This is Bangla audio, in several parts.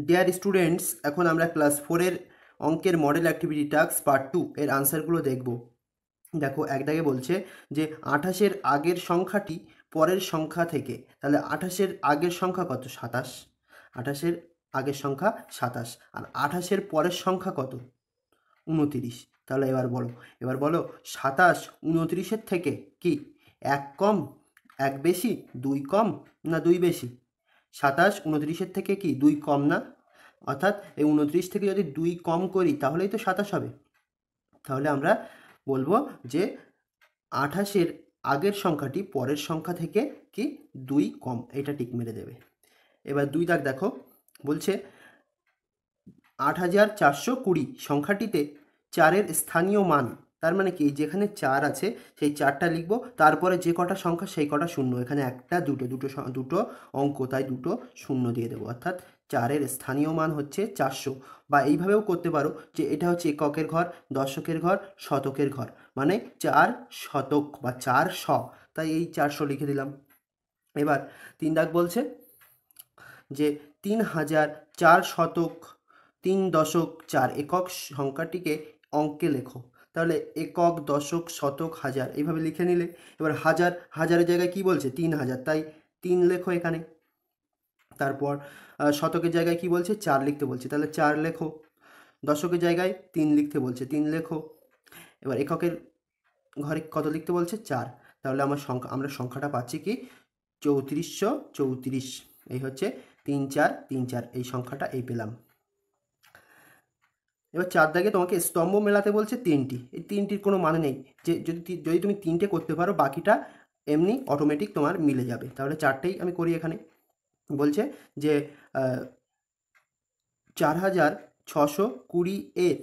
ডিয়ার স্টুডেন্টস, এখন আমরা ক্লাস 4-এর অঙ্কের মডেল অ্যাক্টিভিটি টাস্ক পার্ট 2 এর আনসারগুলো দেখব। দেখো, এক দাগে বলছে যে 28-এর আগের সংখ্যাটি পরের সংখ্যা থেকে, তাহলে 28-এর আগের সংখ্যা কত? 27। 28-এর আগের সংখ্যা 27, আর 28-এর পরের সংখ্যা কত? 29। তাহলে এবার বলো 27 29-এর থেকে কি এক কম, এক বেশি, দুই কম, না দুই বেশি? 27 29-এর থেকে কি দুই কম না? অর্থাৎ এই 29 থেকে যদি দুই কম করি তাহলেই তো 27 হবে। তাহলে আমরা বলবো যে 28-এর আগের সংখ্যাটি পরের সংখ্যা থেকে কি দুই কম, এটা টিক মেরে দেবে। এবার দুই দাগ দেখো, বলছে 8420 সংখ্যাটিতে 4-এর স্থানীয় মান, তার মানে কি যেখানে 4 আছে সেই 4টা লিখবো, তারপরে যে কটা সংখ্যা সেই কটা শূন্য, এখানে একটা দুটো অঙ্ক, তাই দুটো শূন্য দিয়ে দেবো। অর্থাৎ 4-এর স্থানীয় মান হচ্ছে 400। বা এইভাবেও করতে পারো যে এটা হচ্ছে এককের ঘর, দশকের ঘর, শতকের ঘর, মানে 4 শতক বা 400, তাই এই 400 লিখে দিলাম। এবার 3 দাগ বলছে যে 3004 শতক 3.4 একক সংখ্যাটিকে অঙ্কে লেখো। তাহলে একক, দশক, শতক, হাজার এইভাবে লিখে নিলে। এবার হাজারের জায়গায় কি বলছে? 3000, তাই 3 লেখো এখানে। তারপর শতকের জায়গায় কি বলছে? 4 লিখতে বলছে, তাহলে 4 লেখো। দশকের জায়গায় 3 লিখতে বলছে, 3 লেখো। এবার এককের ঘরে কত লিখতে বলছে? 4। তাহলে আমরা সংখ্যাটা পাচ্ছি কি 3434। এই হচ্ছে 3434, এই সংখ্যাটা এই পেলাম। এবার 4 দাগে তোমাকে স্তম্ভ মেলাতে বলছে 3টি। এই 3টির কোনো মানে নেই, যে যদি তুমি 3টে করতে পারো বাকিটা এমনি অটোমেটিক তোমার মিলে যাবে। তাহলে 4টেই আমি করি এখানে। বলছে যে 4620 এর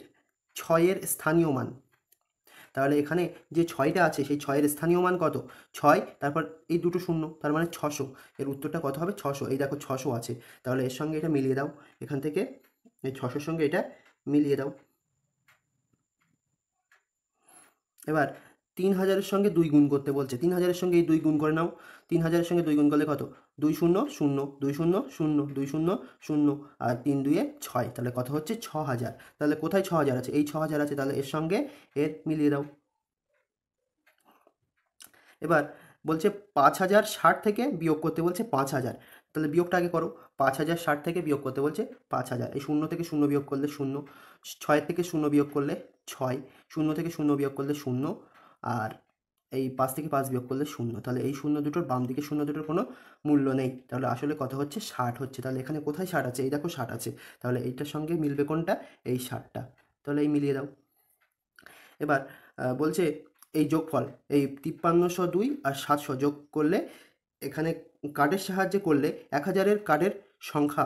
6-এর স্থানীয় মান। তাহলে এখানে যে 6টা আছে সেই 6-এর স্থানীয় মান কত? 6, তারপর এই দুটো শূন্য, তার মানে 600। এর উত্তরটা কত হবে? 600। এই দেখো 600 আছে, তাহলে এর সঙ্গে এটা মিলিয়ে দাও। এখান থেকে এই 600-র সঙ্গে এটা মিলিয়ে দাও। এবার 3000-এর সঙ্গে 2 গুণ করতে বলছে। 3000-এর সঙ্গে এই 2 গুণ করে নাও। 3000-এর সঙ্গে 2 গুণ করলে কত? 2 শূন্য শূন্য, 2 শূন্য শূন্য, 2 শূন্য শূন্য, আর 3 2 6, তাহলে কত হচ্ছে? 6000। তাহলে কোথায় 6000 আছে? এই 6000 আছে, তাহলে এর সঙ্গে এর মিলিয়ে দাও। এবার বলছে 5060 থেকে বিয়োগ করতে বলছে 5000। তাহলে বিয়োগটা আগে করো। 5060 থেকে বিয়োগ করতে বলছে 5000। এই 0 থেকে 0 বিয়োগ করলে 0, 6 থেকে 0 বিয়োগ করলে 6, 0 থেকে 0 বিয়োগ করলে 0, আর এই 5 থেকে 5 বিয়োগ করলে 0। তাহলে এই 0 দুটোর বাম দিকে 0 দুটোর কোনো মূল্য নেই, তাহলে আসলে কত হচ্ছে? 60 হচ্ছে। তাহলে এখানে কোথায় 60 আছে? এই দেখো 60 আছে, তাহলে এইটার সঙ্গে মিলবে কোনটা? এই 60টা। তাহলে এই মিলিয়ে দাও। এবার বলছে এই যোগফল, এই 5302 আর 700 যোগ করলে, এখানে কার্ডের সাহায্যে করলে 1000-এর কার্ডের সংখ্যা,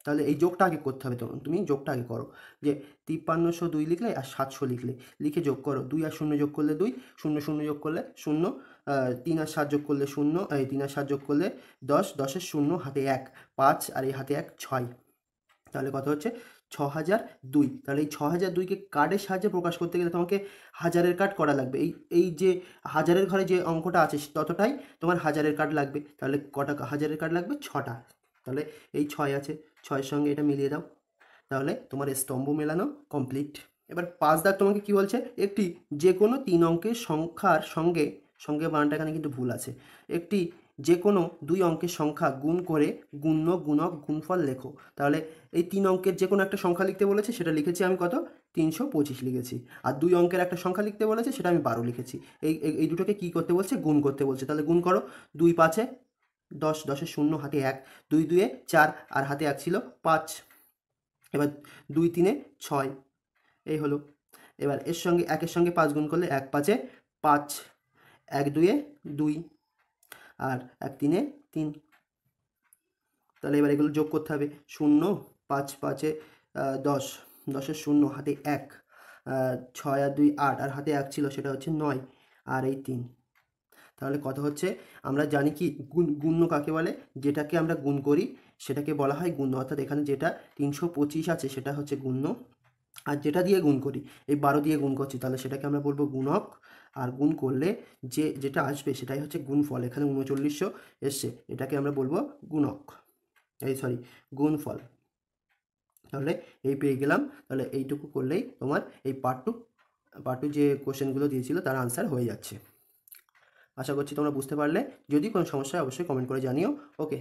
তাহলে এই যোগটা আগে করতে হবে। তখন তুমি যোগটা আগে করো, যে 5302 লিখলে আর 700 লিখলে, লিখে যোগ করো। 2 আর 0 যোগ করলে 2, 0 0 যোগ করলে 0, 3 আর 7 যোগ করলে 0, এই 3 আর 7 যোগ করলে 10, 10-এর 0 হাতে 1, 5, আর এই হাতে 1, 6। তাহলে কত হচ্ছে? 6002। তাহলে এই 6002কে কার্ডের সাহায্যে প্রকাশ করতে গেলে তোমাকে হাজারের কার্ড করা লাগবে। এই যে হাজারের ঘরে যে অঙ্কটা আছে ততটাই তোমার হাজারের কার্ড লাগবে। তাহলে কটা হাজারের কার্ড লাগবে? 6টা। তাহলে এই 6 আছে, 6-এর সঙ্গে এটা মিলিয়ে দাও। তাহলে তোমার স্তম্ভ মেলানো কমপ্লিট। এবার 5 দাগ তোমাকে কি বলছে? একটি যে কোনো 3 অঙ্কের সংখ্যার সঙ্গে, বানানটা এখানে কিন্তু ভুল আছে। একটি যে কোনো 2 অঙ্কের সংখ্যা গুণ করে গুণ্য, গুণক, গুণফল লেখো। তাহলে এই 3 অঙ্কের যে কোনো একটা সংখ্যা লিখতে বলেছে, সেটা লিখেছি আমি কত? 325 লিখেছি। আর 2 অঙ্কের একটা সংখ্যা লিখতে বলেছে, সেটা আমি 12 লিখেছি। এই দুটোকে কি করতে বলছে? গুণ করতে বলছে। তাহলে গুণ করো। 2 5-এ 10, 10-এর 0 হাতে 1, 2 2-এ 4, আর হাতে 1 ছিল 5। এবার 2 3-এ 6, এই হলো। এবার এর সঙ্গে 1-এর সঙ্গে 5 গুণ করলে 1 5-এ 5, 1 2-এ 2, আর 1 3-এ 3। তাহলে এবার এগুলো যোগ করতে হবে। 0, 5 5-এ 10, 10-এর 0 হাতে 1, 6 আর 2 8, আর হাতে 1 ছিল, সেটা হচ্ছে 9, আর এই 3। তাহলে কত হচ্ছে? আমরা জানি কি গুণ্য কাকে বলে? যেটাকে আমরা গুণ করি সেটাকে বলা হয় গুণ্য। অর্থাৎ এখানে যেটা 325 আছে সেটা হচ্ছে গুণ্য, আর যেটা দিয়ে গুণ করি, এই 12 দিয়ে গুণ করছি, তাহলে সেটাকে আমরা বলবো গুণক। আর গুণ করলে যেটা আসবে সেটাই হচ্ছে গুণফল। এখানে 3900 এসছে, এটাকে আমরা বলবো গুণক, এই সরি গুণফল। তাহলে এই পেয়ে গেলাম। তাহলে এইটুকু করলেই তোমার এই পার্ট টু যে কোশ্চেনগুলো দিয়েছিল তার আনসার হয়ে যাচ্ছে। আশা করছি তোমরা বুঝতে পারলে। যদি কোনো সমস্যা হয় অবশ্যই কমেন্ট করে জানিও। ওকে।